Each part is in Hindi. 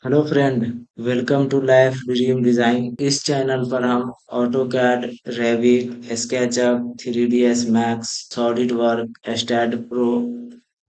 Hello friend, welcome to life dream design. इस चैनल पर हम AutoCAD, Revit, SketchUp, 3ds Max, solid work, STAAD Pro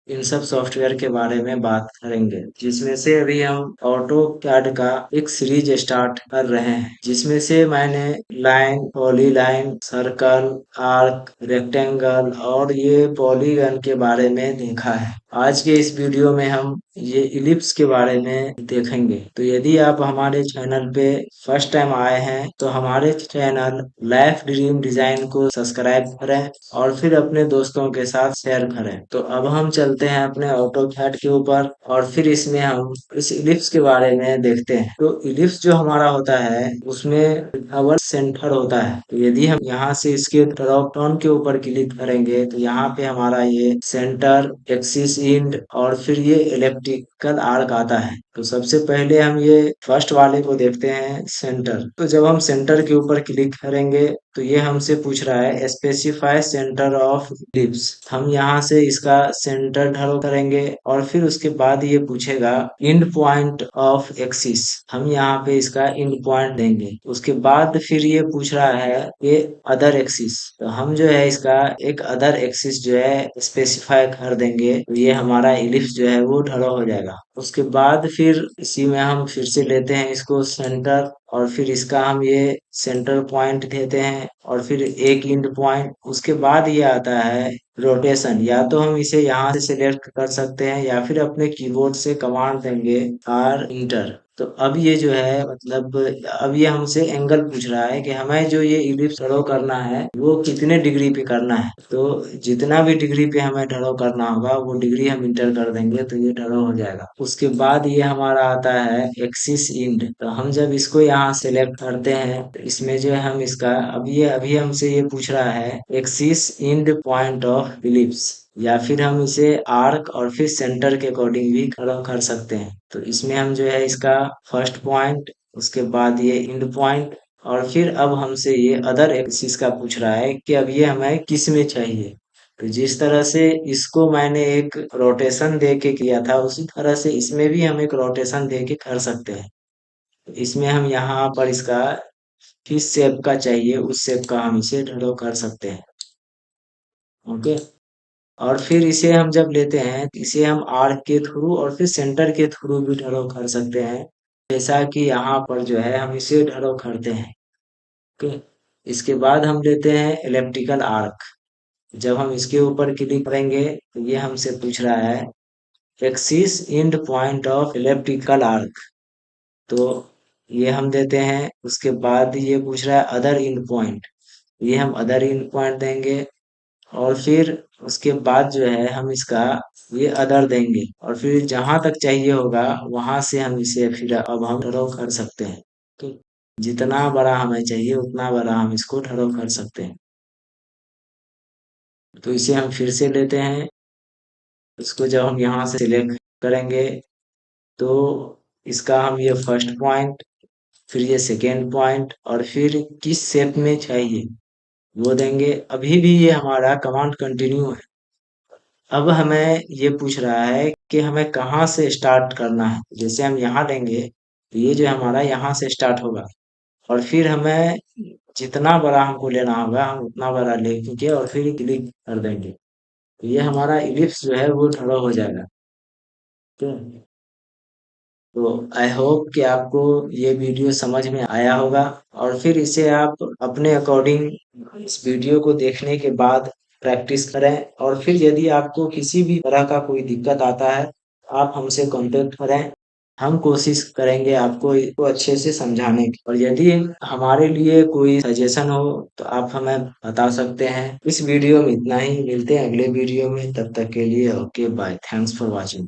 इन सब सॉफ्टवेयर के बारे में बात करेंगे, जिसमें से अभी हम ऑटो कैड का एक सीरीज स्टार्ट कर रहे हैं, जिसमें से मैंने line, polyline, circle, arc, rectangle और ये पॉलीगन के बारे में देखा है। आज के इस वीडियो में हम ये इलिप्स के बारे में देखेंगे। तो यदि आप हमारे चैनल पे फर्स्ट टाइम आए हैं तो हमारे चैनल लाइफ ड्रीम डिजाइन को सब्सक्राइब करें और फिर अपने दोस्तों के साथ शेयर करें। तो अब हम चलते हैं अपने ऑटो कैड के ऊपर और फिर इसमें हम इस इलिप्स के बारे में देखते हैं। तो इलिप्स जो हमारा होता है उसमें अवर सेंटर होता है। तो यदि हम यहाँ से इसके ड्रॉप डाउन के ऊपर क्लिक करेंगे तो यहाँ पे हमारा ये सेंटर, एक्सिस, इंड और फिर ये इलेक्ट्रिकल आर्क आता है। तो सबसे पहले हम ये फर्स्ट वाले को देखते हैं, सेंटर। तो जब हम सेंटर के ऊपर क्लिक करेंगे तो ये हमसे पूछ रहा है स्पेसिफाई सेंटर ऑफ इलिप्स। हम यहाँ से इसका सेंटर ड्रॉ करेंगे और फिर उसके बाद ये पूछेगा इंड पॉइंट ऑफ एक्सिस। हम यहाँ पे इसका इंड पॉइंट देंगे। उसके बाद फिर ये पूछ रहा है ये अदर एक्सिस। तो हम जो है इसका एक अदर एक्सिस जो है स्पेसिफाई कर देंगे, तो ये हमारा इलिप्स जो है वो ढला हो जाएगा। उसके बाद फिर इसी में हम फिर से लेते हैं इसको सेंटर और फिर इसका हम ये सेंटर पॉइंट देते हैं और फिर एक इंड पॉइंट। उसके बाद ये आता है रोटेशन। या तो हम इसे यहाँ से सिलेक्ट कर सकते हैं या फिर अपने कीबोर्ड से कमांड देंगे आर इंटर। तो अब ये जो है मतलब अब ये हमसे एंगल पूछ रहा है कि हमें जो ये इलिप्स ड्रॉ करना है वो कितने डिग्री पे करना है। तो जितना भी डिग्री पे हमें ड्रॉ करना होगा वो डिग्री हम इंटर कर देंगे तो ये ड्रॉ हो जाएगा। उसके बाद ये हमारा आता है एक्सिस इंड। तो हम जब इसको यहाँ सेलेक्ट करते हैं तो इसमें जो है हम इसका अभी हमसे ये पूछ रहा है axis end point of ellipse, या फिर हम इसे आर्क और फिर सेंटर के अकॉर्डिंग भी खड़ा कर सकते हैं। तो इसमें हम जो है इसका फर्स्ट पॉइंट, उसके बाद ये इंड पॉइंट और फिर अब हमसे ये अदर एक्सिस का पूछ रहा है कि अब ये हमें किस में चाहिए। तो जिस तरह से इसको मैंने एक रोटेशन दे के किया था उसी तरह से इसमें भी हम एक रोटेशन दे के कर सकते हैं। तो इसमें हम यहाँ पर इसका किस शेप का चाहिए उस शेप का हम इसे ड्रॉ कर सकते हैं। ओके। और फिर इसे हम जब लेते हैं तो इसे हम आर्क के थ्रू और फिर सेंटर के थ्रू भी ड्रॉ कर सकते हैं, जैसा कि यहाँ पर जो है हम इसे ड्रॉ करते हैं। ओके। इसके बाद हम लेते हैं इलेप्टिकल आर्क। जब हम इसके ऊपर क्लिक करेंगे तो ये हमसे पूछ रहा है axis end point of elliptical arc. तो ये हम देते हैं। उसके बाद ये पूछ रहा है अदर इंड पॉइंट। ये हम अदर इंड पॉइंट देंगे और फिर उसके बाद जो है हम इसका ये अदर देंगे और फिर जहां तक चाहिए होगा वहां से हम इसे फिर अब हम ड्रॉ कर सकते हैं। तो जितना बड़ा हमें चाहिए उतना बड़ा हम इसको ड्रॉ कर सकते हैं। तो इसे हम फिर से लेते हैं। इसको जब हम यहाँ से सिलेक्ट करेंगे तो इसका हम ये फर्स्ट पॉइंट, फिर ये सेकेंड पॉइंट और फिर किस शेप में चाहिए वो देंगे। अभी भी ये हमारा कमांड कंटिन्यू है। अब हमें ये पूछ रहा है कि हमें कहाँ से स्टार्ट करना है। जैसे हम यहाँ लेंगे तो ये जो हमारा यहाँ से स्टार्ट होगा और फिर हमें जितना बड़ा हमको लेना होगा हम उतना बड़ा लेंगे और फिर क्लिक कर देंगे। तो ये हमारा इलिप्स जो है वो खड़ा हो जाएगा। तो तो आई होप कि आपको ये वीडियो समझ में आया होगा और फिर इसे आप अपने अकॉर्डिंग इस वीडियो को देखने के बाद प्रैक्टिस करें। और फिर यदि आपको किसी भी तरह का कोई दिक्कत आता है आप हमसे कांटेक्ट करें। हम कोशिश करेंगे आपको इसको अच्छे से समझाने की। और यदि हमारे लिए कोई सजेशन हो तो आप हमें बता सकते हैं। इस वीडियो में इतना ही, मिलते हैं अगले वीडियो में, तब तक के लिए okay bye, thanks for watching.